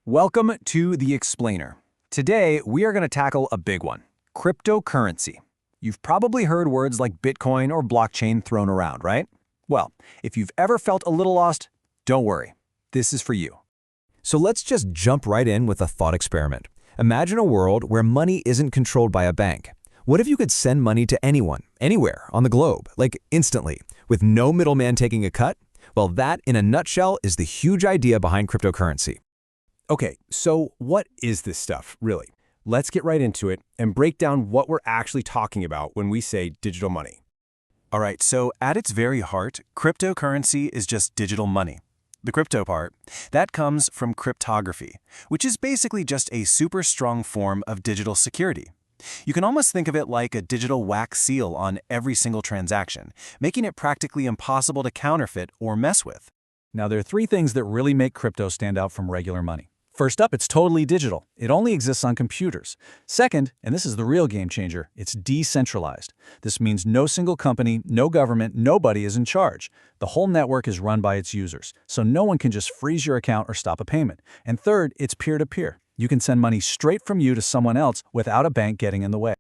Welcome to The Explainer. Today, we are going to tackle a big one, cryptocurrency. You've probably heard words like Bitcoin or blockchain thrown around, right? Well, if you've ever felt a little lost, don't worry. This is for you. So let's just jump right in with a thought experiment. Imagine a world where money isn't controlled by a bank. What if you could send money to anyone, anywhere on the globe, like instantly, with no middleman taking a cut? Well, that, in a nutshell, is the huge idea behind cryptocurrency. Okay, so what is this stuff, really? Let's get right into it and break down what we're actually talking about when we say digital money. All right, so at its very heart, cryptocurrency is just digital money. The crypto part, that comes from cryptography, which is basically just a super strong form of digital security. You can almost think of it like a digital wax seal on every single transaction, making it practically impossible to counterfeit or mess with. Now, there are three things that really make crypto stand out from regular money. First up, it's totally digital. It only exists on computers. Second, and this is the real game changer, it's decentralized. This means no single company, no government, nobody is in charge. The whole network is run by its users, so no one can just freeze your account or stop a payment. And third, it's peer-to-peer. You can send money straight from you to someone else without a bank getting in the way.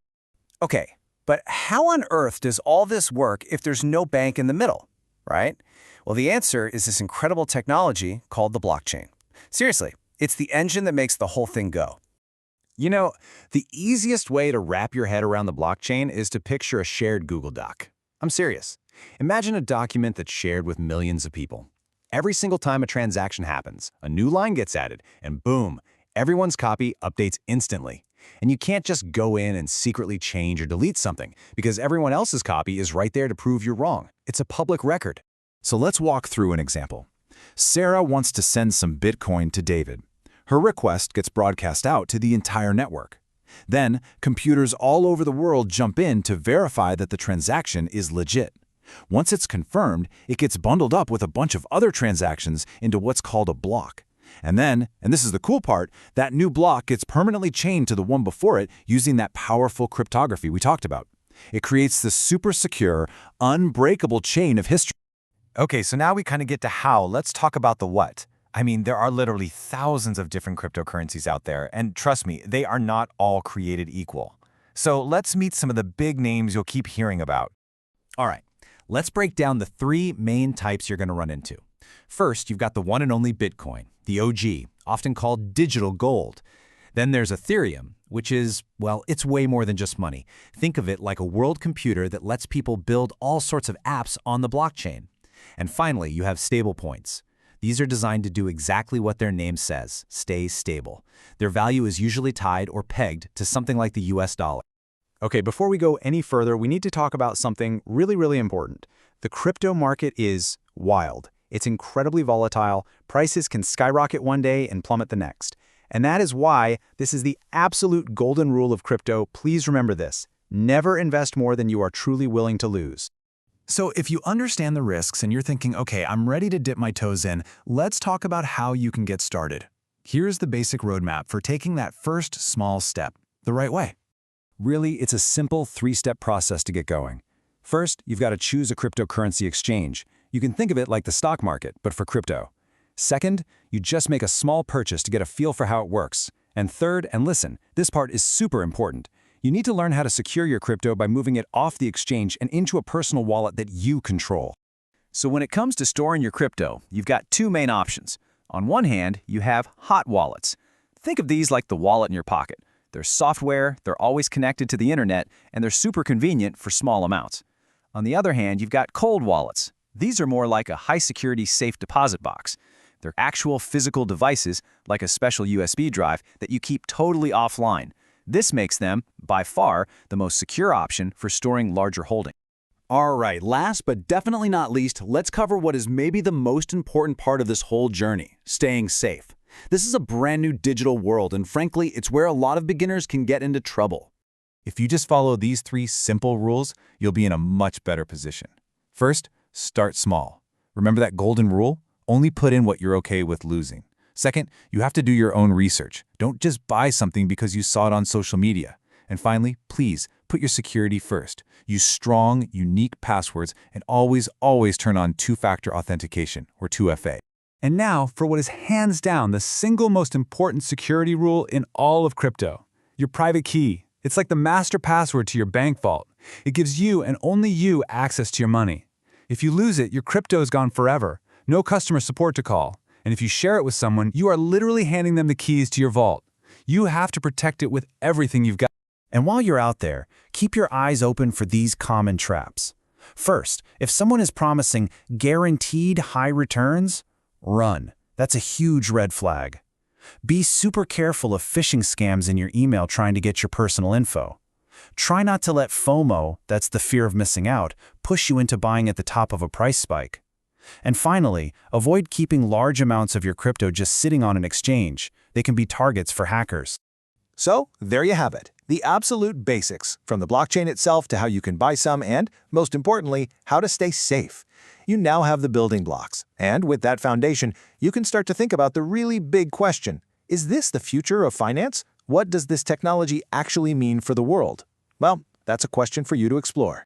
Okay, but how on earth does all this work if there's no bank in the middle, right? Well, the answer is this incredible technology called the blockchain. Seriously. It's the engine that makes the whole thing go. You know, the easiest way to wrap your head around the blockchain is to picture a shared Google Doc. I'm serious. Imagine a document that's shared with millions of people. Every single time a transaction happens, a new line gets added, and boom, everyone's copy updates instantly. And you can't just go in and secretly change or delete something, because everyone else's copy is right there to prove you're wrong. It's a public record. So let's walk through an example. Sarah wants to send some Bitcoin to David. Her request gets broadcast out to the entire network. Then, computers all over the world jump in to verify that the transaction is legit. Once it's confirmed, it gets bundled up with a bunch of other transactions into what's called a block. And then, and this is the cool part, that new block gets permanently chained to the one before it using that powerful cryptography we talked about. It creates this super secure, unbreakable chain of history. Okay, so now we kind of get to how. Let's talk about the what. I mean, there are literally thousands of different cryptocurrencies out there, and trust me, they are not all created equal. So let's meet some of the big names you'll keep hearing about. All right, let's break down the three main types you're going to run into. First, you've got the one and only Bitcoin, the OG, often called digital gold. Then there's Ethereum, which is, well, it's way more than just money. Think of it like a world computer that lets people build all sorts of apps on the blockchain. And finally, you have stablecoins. These are designed to do exactly what their name says, stay stable. Their value is usually tied or pegged to something like the US dollar. Okay, before we go any further, we need to talk about something really important. The crypto market is wild. It's incredibly volatile. Prices can skyrocket one day and plummet the next. And that is why this is the absolute golden rule of crypto. Please remember this. Never invest more than you are truly willing to lose. So if you understand the risks and you're thinking, okay, I'm ready to dip my toes in, let's talk about how you can get started. Here's the basic roadmap for taking that first small step the right way. Really, it's a simple three-step process to get going. First, you've got to choose a cryptocurrency exchange. You can think of it like the stock market, but for crypto. Second, you just make a small purchase to get a feel for how it works. And third, and listen, this part is super important. You need to learn how to secure your crypto by moving it off the exchange and into a personal wallet that you control. So when it comes to storing your crypto, you've got two main options. On one hand, you have hot wallets. Think of these like the wallet in your pocket. They're software, they're always connected to the internet, and they're super convenient for small amounts. On the other hand, you've got cold wallets. These are more like a high-security safe deposit box. They're actual physical devices, like a special USB drive, that you keep totally offline. This makes them, by far, the most secure option for storing larger holdings. All right, last but definitely not least, let's cover what is maybe the most important part of this whole journey, staying safe. This is a brand new digital world, and frankly, it's where a lot of beginners can get into trouble. If you just follow these three simple rules, you'll be in a much better position. First, start small. Remember that golden rule? Only put in what you're okay with losing. Second, you have to do your own research. Don't just buy something because you saw it on social media. And finally, please put your security first. Use strong, unique passwords and always turn on two-factor authentication, or 2FA. And now for what is hands down the single most important security rule in all of crypto: your private key. It's like the master password to your bank vault. It gives you and only you access to your money. If you lose it, your crypto is gone forever. No customer support to call. And if you share it with someone, you are literally handing them the keys to your vault. You have to protect it with everything you've got. And while you're out there, keep your eyes open for these common traps. First, if someone is promising guaranteed high returns, run. That's a huge red flag. Be super careful of phishing scams in your email trying to get your personal info. Try not to let FOMO, that's the fear of missing out, push you into buying at the top of a price spike. And finally, avoid keeping large amounts of your crypto just sitting on an exchange. They can be targets for hackers. So, there you have it. The absolute basics, from the blockchain itself to how you can buy some and, most importantly, how to stay safe. You now have the building blocks, and with that foundation, you can start to think about the really big question. Is this the future of finance? What does this technology actually mean for the world? Well, that's a question for you to explore.